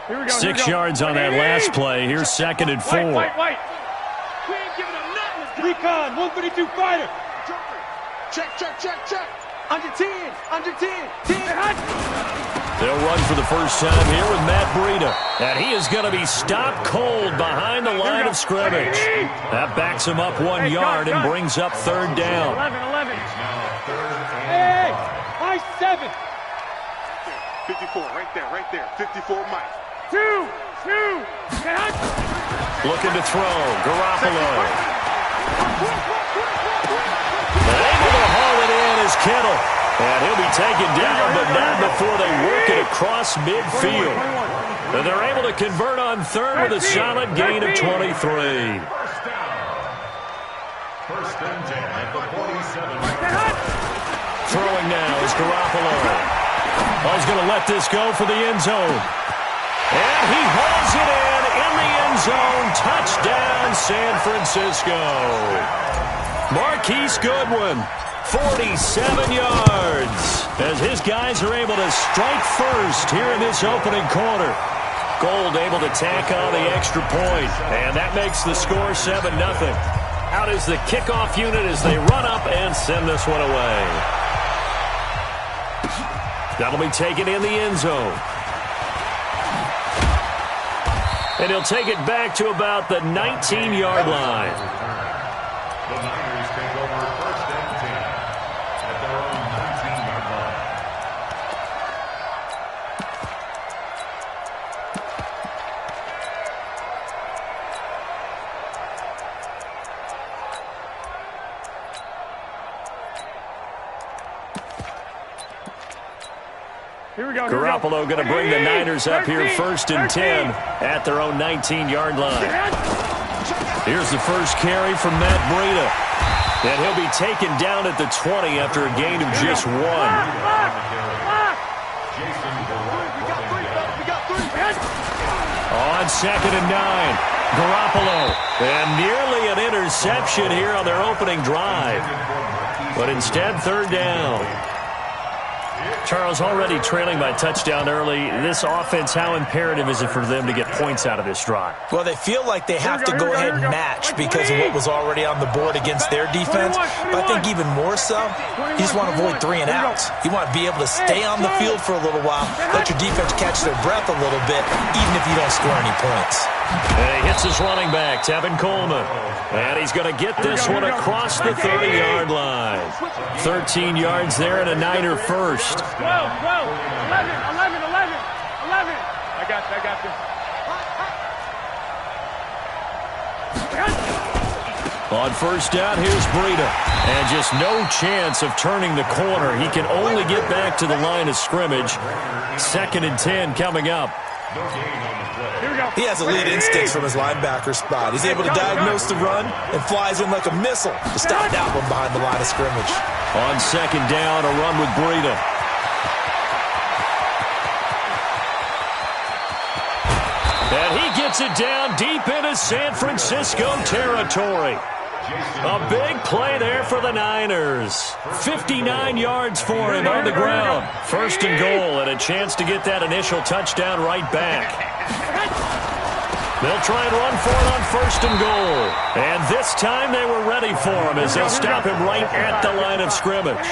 6 yards on that last play. Here's 2nd and 4. We ain't giving them nothing. Recon, 132 fighter. Check. Under 10. 10. They'll run for the first time here with Matt Breida. And he is going to be stopped cold behind the line of scrimmage. That backs him up 1 yard and brings up 3rd down. 11. Hey, high 7. 54, right there. 54, Mike. 2. Looking to throw. Garoppolo. Able to haul it in is Kittle. And he'll be taken down, but not before they work it across midfield. And they're able to convert on 3rd with a solid gain of 23. First and 10 at the 47. Throwing now is Garoppolo. He's going to let this go for the end zone. And he hauls it in the end zone. Touchdown, San Francisco. Marquise Goodwin, 47 yards, as his guys are able to strike first here in this opening quarter. Gold able to tack on the extra point, and that makes the score 7-0. Out is the kickoff unit as they run up and send this one away. That'll be taken in the end zone. And he'll take it back to about the 19-yard line. The Niners take over first and 10 at their own 19-yard line. Garoppolo going to bring the Niners up here 1st and 10 at their own 19-yard line. Here's the first carry from Matt Breida. And he'll be taken down at the 20 after a gain of just 1. On 2nd and 9, Garoppolo. And nearly an interception here on their opening drive. But instead, 3rd down. Charles, already trailing by touchdown early. This offense, how imperative is it for them to get points out of this drive? Well, they feel like they have to go ahead and match because of what was already on the board against their defense. But I think even more so, you just want to avoid 3 and outs. You want to be able to stay on the field for a little while, let your defense catch their breath a little bit, even if you don't score any points. And he hits his running back, Tevin Coleman. And he's going to get this one across the 30-yard line. 13 yards there and a Niner first. 12, 11. I got you. On 1st down, here's Breida. And just no chance of turning the corner. He can only get back to the line of scrimmage. 2nd and 10 coming up. He has elite instincts from his linebacker spot. He's able to diagnose the run and flies in like a missile to stop that one behind the line of scrimmage. On 2nd down, a run with Breida. And he gets it down deep into San Francisco territory. A big play there for the Niners. 59 yards for him on the ground. 1st and goal and a chance to get that initial touchdown right back. They'll try and run for it on 1st and goal. And this time they were ready for him as they'll stop him right at the line of scrimmage.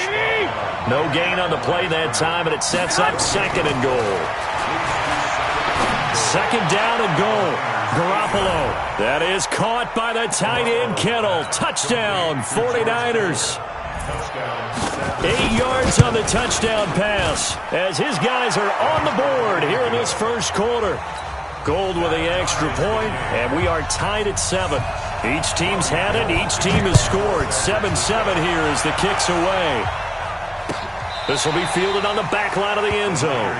No gain on the play that time, and it sets up 2nd and goal. 2nd down and goal. Garoppolo. That is caught by the tight end, Kittle. Touchdown, 49ers. 8 yards on the touchdown pass as his guys are on the board here in this first quarter. Gold with the extra point, and we are tied at 7. Each team's had it. Each team has scored. 7-7 here as the kick's away. This will be fielded on the back line of the end zone.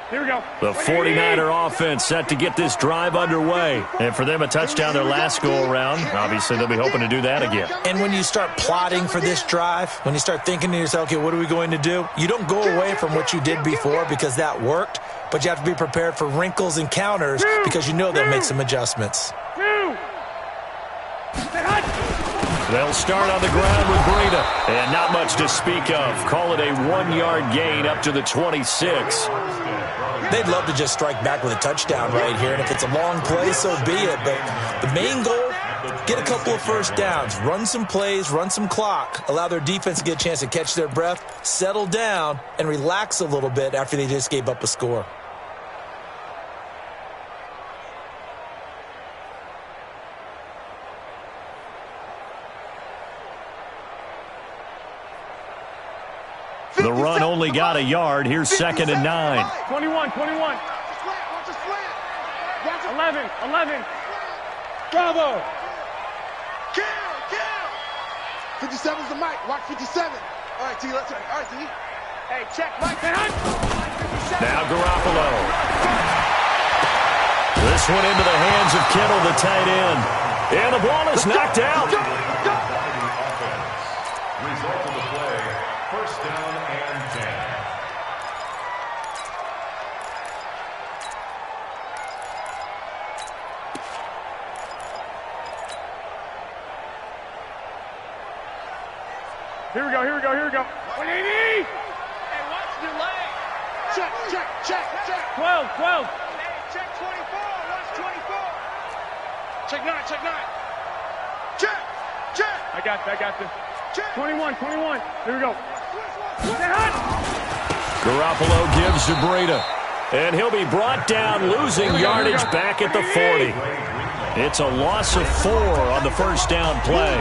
Here we go. The 49er offense set to get this drive underway. And for them, a touchdown their last go-around. Obviously, they'll be hoping to do that again. And when you start plotting for this drive, when you start thinking to yourself, okay, what are we going to do? You don't go away from what you did before because that worked, but you have to be prepared for wrinkles and counters because you know they'll make some adjustments. They'll start on the ground with Breida. And not much to speak of. Call it a 1-yard gain up to the 26. They'd love to just strike back with a touchdown right here, and if it's a long play, so be it. But the main goal, get a couple of first downs, run some plays, run some clock, allow their defense to get a chance to catch their breath, settle down, and relax a little bit after they just gave up a score. The run only got a yard. Here's 2nd and 9. 21. 11. Bravo. Kill. 57's the mic. Watch 57. All right, T. Let's go. All right, T. Hey, check Mike. Now Garoppolo. This one into the hands of Kittle, the tight end. And the ball is knocked out. Result of the play, first down and 10. Here we go. 180. Hey, watch your leg. Check. 12. Hey, check 24. Watch 24. Check 9. Check. I got this. Check. 21. Here we go. Garoppolo gives to Breida. And he'll be brought down, losing yardage back at the 40. It's a loss of 4 on the first down play.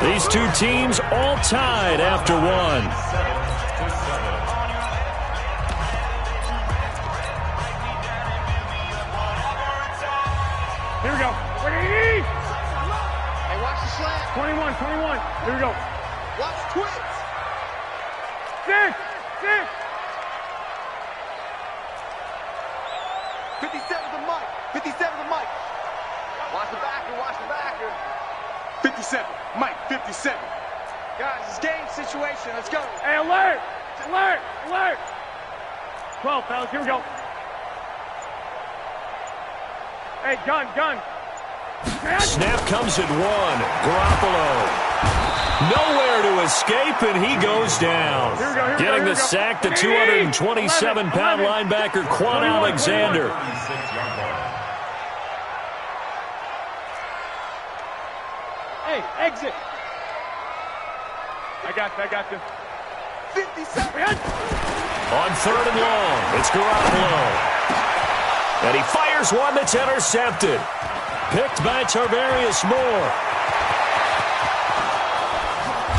These two teams all tied after 1. Here we go. 180. Hey, watch the slant. 21. Here we go. Watch twins. 6. 57's the mic. 57's the mic. Watch the backer. 57. Mike, 57. Guys, it's game situation. Let's go. Hey, alert. 12, fellas. Here we go. Hey, gun. Snap comes at 1. Garoppolo. Nowhere to escape, and he goes down. Getting the sack, the 227-pound linebacker, Quan Alexander. Hey, exit. I got this. 57. On 3rd and long, it's Garoppolo. And he fires one that's intercepted. Picked by Tarvarius Moore.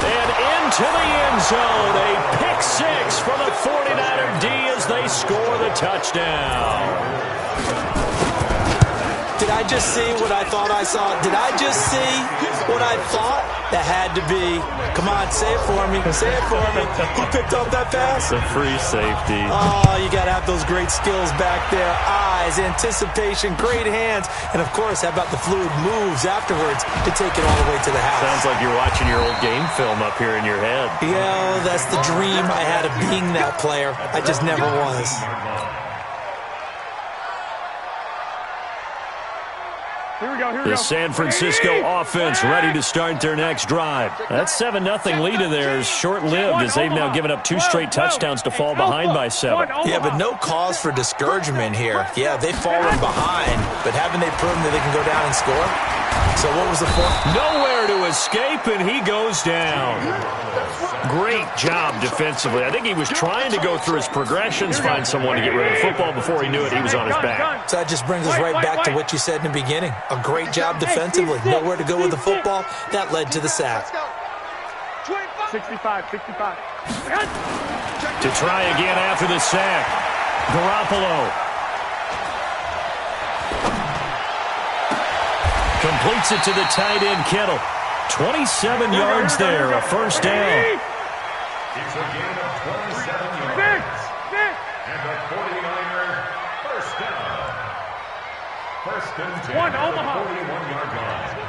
And into the end zone, a pick 6 for the 49er D as they score the touchdown. Did I just see what I thought I saw? Did I just see what I thought? That had to be. Come on, say it for me. Say it for me. He picked up that pass. The free safety. Oh, you got to have those great skills back there. Eyes, anticipation, great hands. And, of course, how about the fluid moves afterwards to take it all the way to the house? Sounds like you're watching your old game film up here in your head. Yeah, that's the dream I had of being that player. I just never was. Here we go. The San Francisco offense ready to start their next drive. That 7-0 lead of theirs short-lived as they've now given up 2 straight touchdowns to fall behind by 7. Yeah, but no cause for discouragement here. Yeah, they've fallen behind, but haven't they proven that they can go down and score? So what was the point? Nowhere to escape, and he goes down. Great job defensively. I think he was trying to go through his progressions, find someone to get rid of the football. Before he knew it, he was on his back. So that just brings us right back to what you said in the beginning. A great job defensively. Nowhere to go with the football. That led to the sack. 65. To try again after the sack. Garoppolo. Completes it to the tight end, Kittle. 27 yards there, a first down. It's a gain of 27 yards. And the 49ers First and 10. One, Omaha. 41-yard line.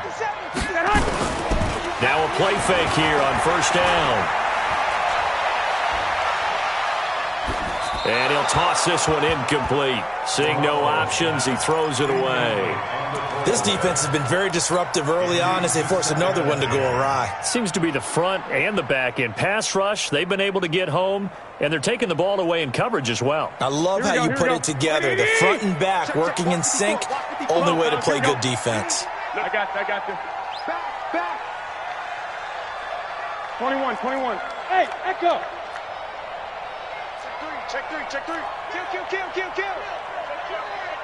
Now a play fake here on first down. And he'll toss this one incomplete. Seeing no options, he throws it away. This defense has been very disruptive early on as they force another one to go awry. Seems to be the front and the back end. Pass rush, they've been able to get home, and they're taking the ball away in coverage as well. I love how you put it together. The front and back working in sync, only way to play good defense. I got you. Back. 21. Hey, Echo. Check three. Kill.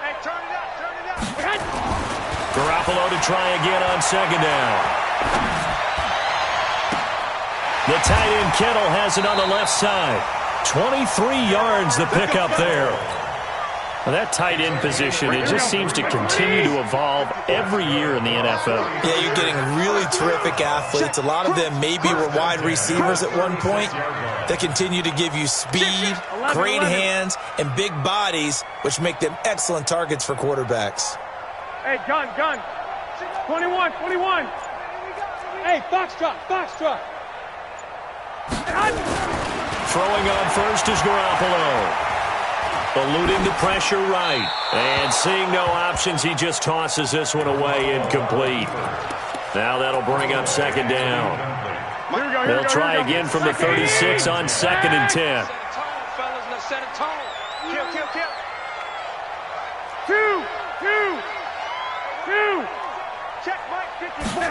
Hey, turn it out. Garoppolo to try again on second down. The tight end Kittle has it on the left side. 23 yards the pickup there. Well, that tight end position, it just seems to continue to evolve every year in the NFL. Yeah, you're getting really terrific athletes. A lot of them maybe were wide receivers at one point. They continue to give you speed, great hands, and big bodies, which make them excellent targets for quarterbacks. Hey, gun. 21. Hey, Foxtrot. Throwing on first is Garoppolo. Eluding the pressure right. And seeing no options, he just tosses this one away incomplete. Now that'll bring up second down. They'll try again from the 36 on second and 10. Set a tone. Kill. Two. Check, Mike. 54.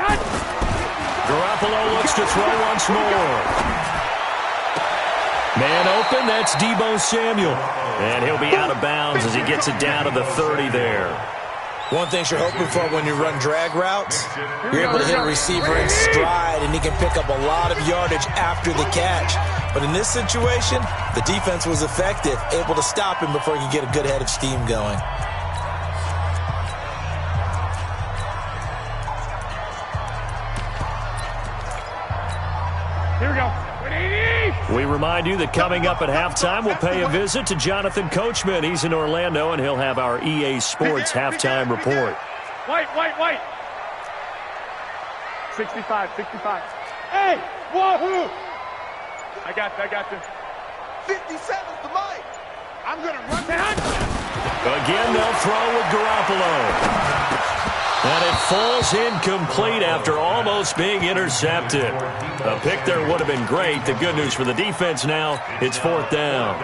Garoppolo looks to throw once more. Man open, that's Deebo Samuel. And he'll be out of bounds as he gets it down to the 30 there. One thing you're hoping for when you run drag routes, you're able to hit a receiver in stride, and he can pick up a lot of yardage after the catch. But in this situation, the defense was effective, able to stop him before he could get a good head of steam going. Here we go. We remind you that coming up at halftime, we'll pay a visit to Jonathan Coachman. He's in Orlando, and he'll have our EA Sports halftime report. White. 65. Hey, wahoo! I got you. 57's the mic. I'm going to run down. Again, they'll throw with Garoppolo. And it falls incomplete after almost being intercepted. A pick there would have been great. The good news for the defense now, it's fourth down.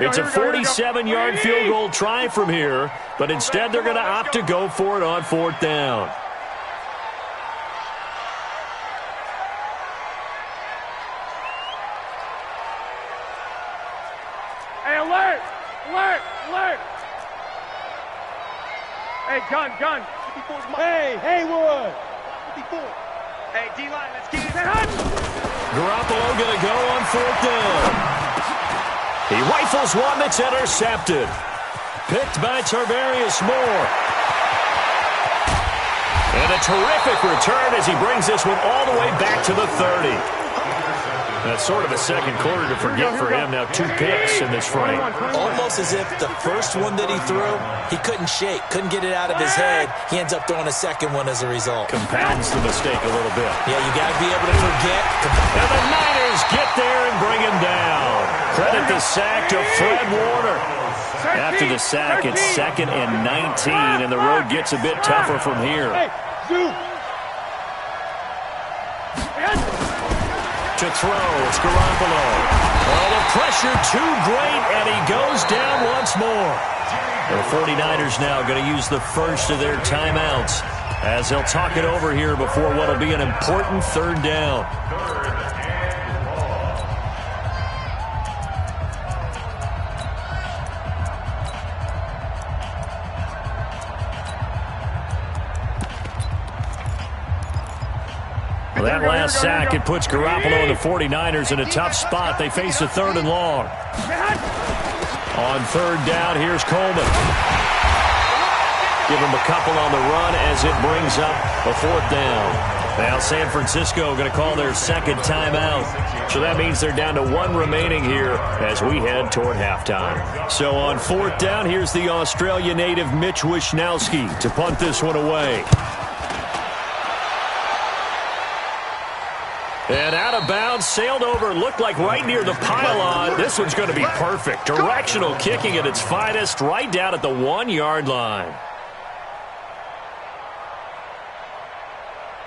It's a 47-yard field goal try from here, but instead they're going to opt to go for it on fourth down. Hey, alert! Hey, gun. 54's mine. Hey, Haywood. 54. Hey, D-line, let's get it. Garoppolo going to go on fourth down. He rifles one that's intercepted. Picked by Tarvarius Moore. And a terrific return as he brings this one all the way back to the 30. That's sort of a second quarter to forget for him. Now 2 picks in this frame. Almost as if the first one that he threw, he couldn't shake, couldn't get it out of his head. He ends up throwing a second one as a result. Compounds the mistake a little bit. Yeah, you got to be able to forget. And the Niners get there and bring him down. Credit the sack to Fred Warner. After the sack, it's 2nd and 19, and the road gets a bit tougher from here. To throw, it's Garoppolo. Oh, the pressure too great, and he goes down once more. The 49ers now going to use the first of their timeouts as they'll talk it over here before what will be an important third down. Well, that last sack, it puts Garoppolo and the 49ers in a tough spot. They face a 3rd and long. On 3rd down, here's Coleman. Give him a couple on the run as it brings up a 4th down. Now San Francisco going to call their second timeout. So that means they're down to 1 remaining here as we head toward halftime. So on 4th down, here's the Australia native Mitch Wishnowsky to punt this one away. And out of bounds, sailed over, looked like right near the pylon. This one's going to be perfect. Directional kicking at its finest, right down at the 1-yard line.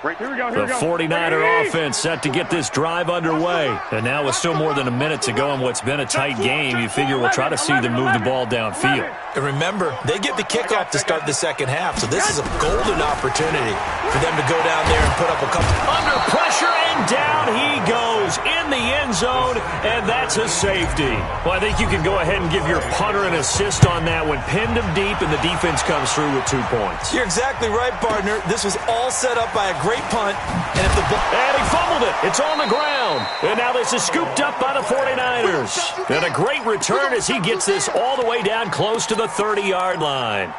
Right, here we go, The 49er offense set to get this drive underway. And now with still more than a minute to go in what's been a tight game, you figure we'll try to see them move the ball downfield. And remember, they get the kickoff to start the second half, so this is a golden opportunity for them to go down there and put up a couple. Under pressure, and down he goes in the end zone, and that's a safety. Well, I think you can go ahead and give your punter an assist on that one. Pinned him deep, and the defense comes through with 2 points. You're exactly right, partner. This was all set up by a great punt, and if the ball... And he fumbled it. It's on the ground. And now this is scooped up by the 49ers. And a great return as he gets this all the way down close to the 30-yard line.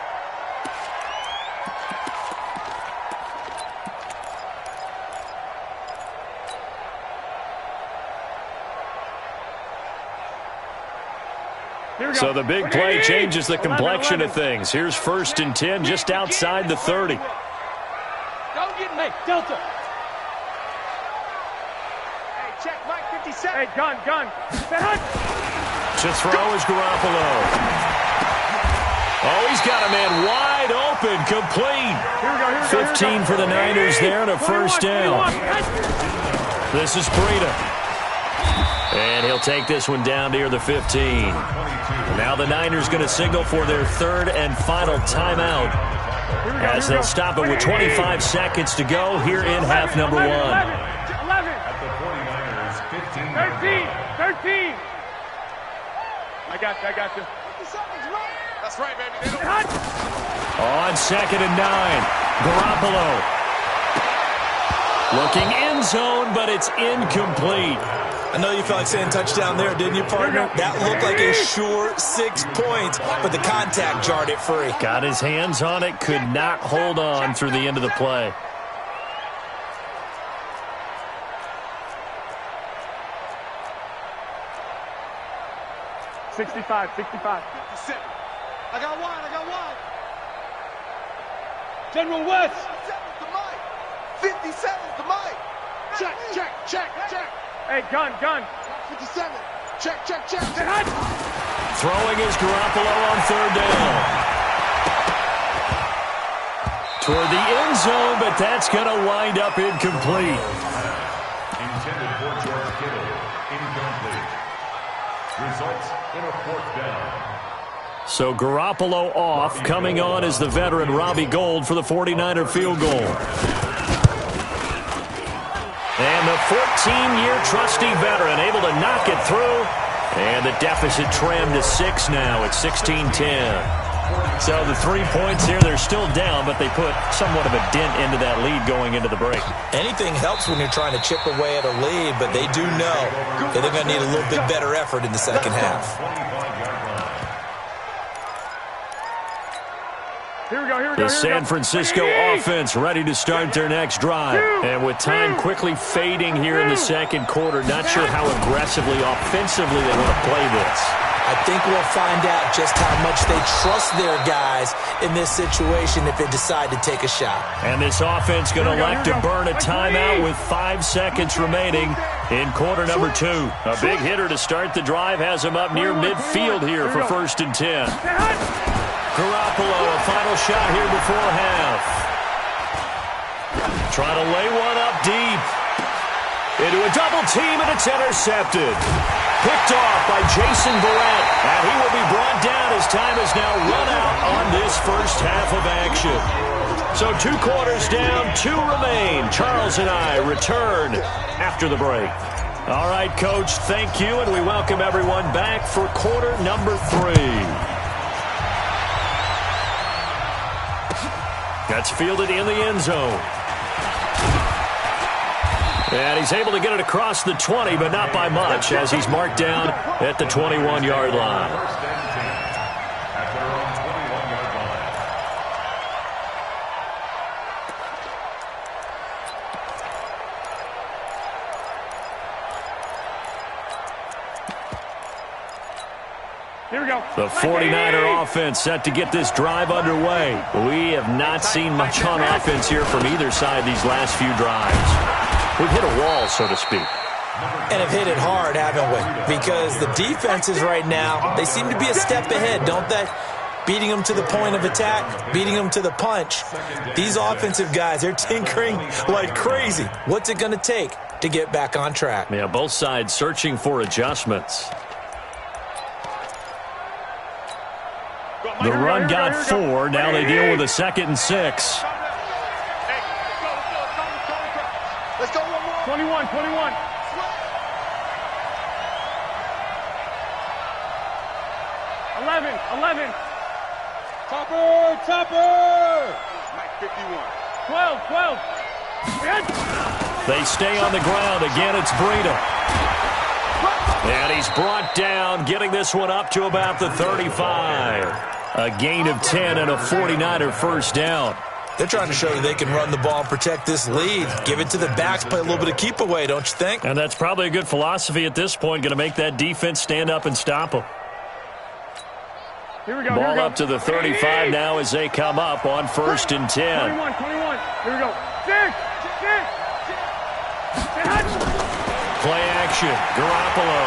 So the big play changes the complexion of things. Here's 1st and 10 just outside the 30. Don't get me, Delta. Hey, check Mike 57. Hey, gun. To throw is Garoppolo. Oh, he's got a man wide open, complete. Here we go. 15 for the Niners there and a 1st down. This is Breida. And he'll take this one down near the 15. Now the Niners going to signal for their 3rd and final timeout as they'll stop it with 25 seconds to go here in half number 1. 11. At the 49ers, 15. 13. I got you. That's right, baby. On 2nd and 9, Garoppolo. Looking end zone, but it's incomplete. I know you felt like saying touchdown there, didn't you, partner? That looked like a sure 6 points, but the contact jarred it free. Got his hands on it, could not hold on through the end of the play. $65. 57. I got one. General West. 57's the mic. 57's the mic. Check. Hey, gun. 57. Check. Throwing is Garoppolo on 3rd down. Toward the end zone, but that's going to wind up incomplete. intended for George Kittle, incomplete. Results in a 4th down. So Garoppolo off. Coming on is the veteran Robbie Gould for the 49er field goal. And the 14-year trusty veteran able to knock it through. And the deficit trimmed to 6 now at 16-10. So the 3 points here, they're still down, but they put somewhat of a dent into that lead going into the break. Anything helps when you're trying to chip away at a lead, but they do know that they're going to need a little bit better effort in the second half. Here we go. The San Francisco offense ready to start their next drive. And with time quickly fading here in the second quarter, not sure how aggressively, offensively they want to play this. I think we'll find out just how much they trust their guys in this situation if they decide to take a shot. And this offense going to elect to burn a timeout with 5 seconds remaining in quarter number 2. A big hitter to start the drive has him up near midfield here for 1st and 10. Garoppolo, a final shot here before half. Trying to lay one up deep. Into a double team, and it's intercepted. Picked off by Jason Barrett, and he will be brought down as time has now run out on this first half of action. So 2 quarters down, 2 remain. Charles and I return after the break. All right, Coach, thank you, and we welcome everyone back for quarter number 3. That's fielded in the end zone. And he's able to get it across the 20, but not by much, as he's marked down at the 21-yard line. At their own 21-yard line. Here we go. The 49er offense set to get this drive underway. We have not seen much on offense here from either side these last few drives. We've hit a wall, so to speak. And have hit it hard, haven't we? Because the defenses right now, they seem to be a step ahead, don't they? Beating them to the point of attack, beating them to the punch. These offensive guys, they're tinkering like crazy. What's it going to take to get back on track? Yeah, both sides searching for adjustments. The run got 4. Now they deal with a 2nd and 6. Let's go one more. 21, 21. Eleven. Topper. Mike 51. 12. They stay on the ground. Again, it's Breida. And he's brought down, getting this one up to about the 35. A gain of 10 and a 49er first down. They're trying to show that they can run the ball and protect this lead. Give it to the backs, play a little bit of keep away, don't you think? And that's probably a good philosophy at this point, going to make that defense stand up and stop them. Here we go. Ball up to the 35 now as they come up on 1st and 10. 21. Here we go. Six. Play action. Garoppolo.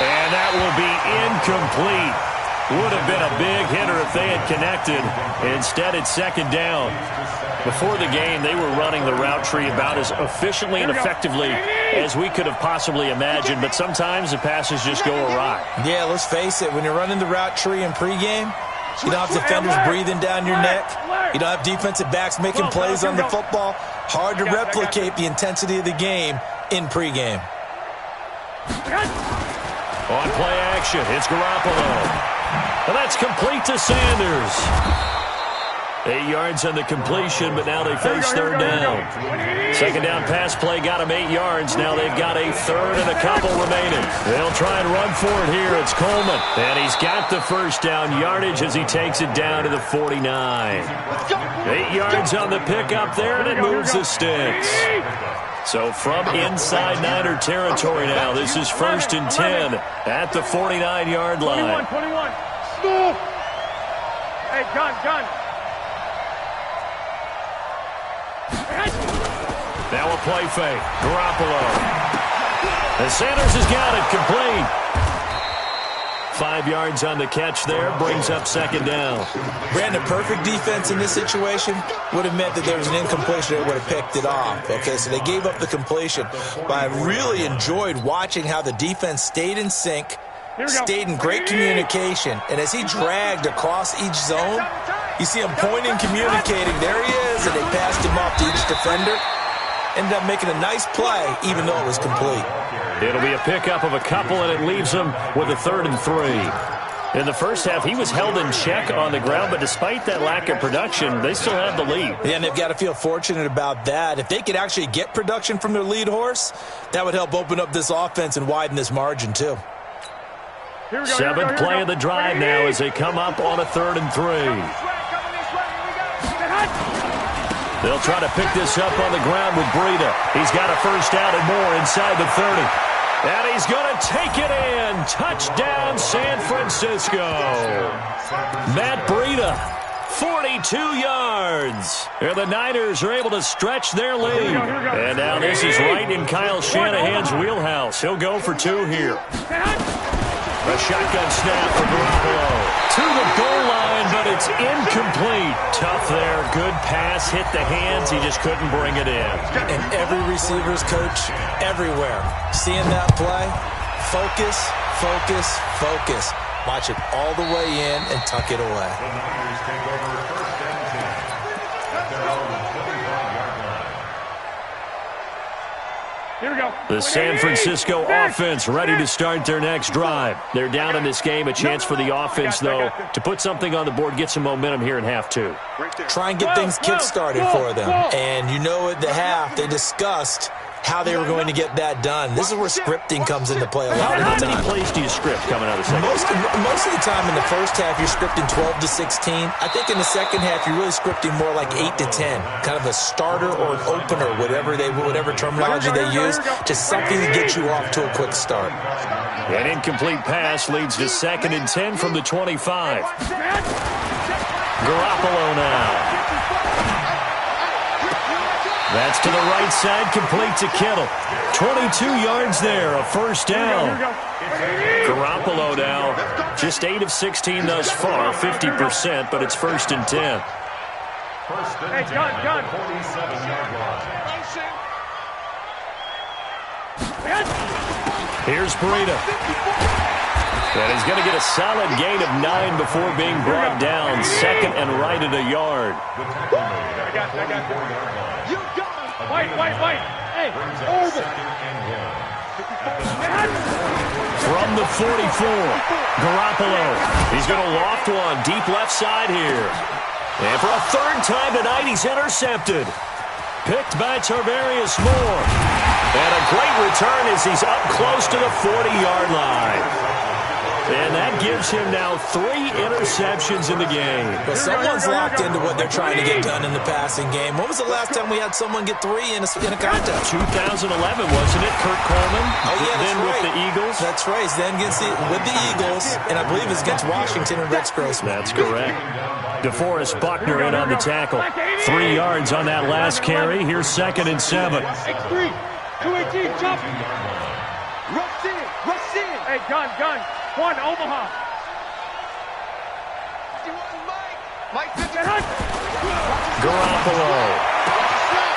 And that will be incomplete. Would have been a big hitter if they had connected. Instead, it's 2nd down. Before the game, they were running the route tree about as efficiently and effectively as we could have possibly imagined, but sometimes the passes just go awry. Yeah, let's face it. When you're running the route tree in pregame, you don't have defenders breathing down your neck. You don't have defensive backs making plays on the football. Hard to replicate the intensity of the game in pregame. On play action, it's Garoppolo. And that's complete to Sanders. 8 yards on the completion, but now they face 3rd down. 2nd down pass play got them 8 yards. Now they've got a 3rd and a couple remaining. They'll try and run for it here. It's Coleman. And he's got the first down yardage as he takes it down to the 49. 8 yards on the pickup there, and it moves the sticks. So from inside Niner territory now, this is 1st and 10 at the 49-yard line. 21. Hey, gun. Now a play fake. Garoppolo. And Sanders has got it complete. 5 yards on the catch there. Brings up 2nd down. Brandon, perfect defense in this situation would have meant that there was an incompletion that would have picked it off. Okay, so they gave up the completion. But I really enjoyed watching how the defense stayed in sync, stayed in great communication. And as he dragged across each zone, you see him pointing, communicating. There he is, and they passed him off to each defender. Ended up making a nice play, even though it was complete. It'll be a pickup of a couple, and it leaves them with a 3rd and 3. In the first half, he was held in check on the ground, but despite that lack of production, they still have the lead. Yeah, and they've got to feel fortunate about that. If they could actually get production from their lead horse, that would help open up this offense and widen this margin, too. 7th play of the drive now as they come up on a 3rd and 3. They'll try to pick this up on the ground with Breida. He's got a first down and more inside the 30. And he's going to take it in. Touchdown, San Francisco. Matt Breida, 42 yards. And the Niners are able to stretch their lead. And now this is right in Kyle Shanahan's wheelhouse. He'll go for 2 here. A shotgun snap for Garoppolo. To the goal line, but it's incomplete. Tough there. Good pass. Hit the hands. He just couldn't bring it in. And every receiver's coach everywhere. Seeing that play, focus, focus, focus. Watch it all the way in and tuck it away. The Niners take over 1st and 10 at their own 25-yard line. Here we go. The San Francisco offense ready to start their next drive. They're down in this game. A chance for the offense, though, to put something on the board, get some momentum here in half 2. Try and get things kick-started for them. And you know at the half, they discussed how they were going to get that done. This is where scripting comes into play a lot of the time. How many plays do you script coming out of the second? Most of the time in the first half, you're scripting 12 to 16. I think in the second half, you're really scripting more like 8 to 10. Kind of a starter or an opener, whatever terminology they use, just something to get you off to a quick start. An incomplete pass leads to 2nd and 10 from the 25. Garoppolo now. That's to the right side, complete to Kittle. 22 yards there, a first down. Garoppolo now, just 8 of 16 thus far, 50%, but it's 1st and 10. Hey, gun. 47-yard line. Here's Breida. And he's going to get a solid gain of 9 before being brought down. 2nd and right at a yard. I got it. You got it. Wait. Hey, over. From the 44, Garoppolo. He's going to loft one deep left side here. And for a 3rd time tonight, he's intercepted. Picked by Tarvarius Moore. And a great return as he's up close to the 40-yard line. And that gives him now 3 interceptions in the game. Well, someone's locked into what they're trying to get done in the passing game. When was the last time we had someone get 3 in a contest? 2011, wasn't it? Kurt Coleman. Oh, yeah, that's then right. with the Eagles. That's right. Then with the Eagles, and I believe it's against Washington and Rex Grossman. That's correct. DeForest Buckner in on the tackle. 3 yards on that last carry. Here's 2nd and 7. X3, 218, jump. Rush in. Hey, gun. 1, Omaha. Mike, Garoppolo.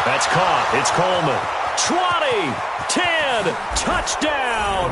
That's caught. It's Coleman. 20, 10, touchdown,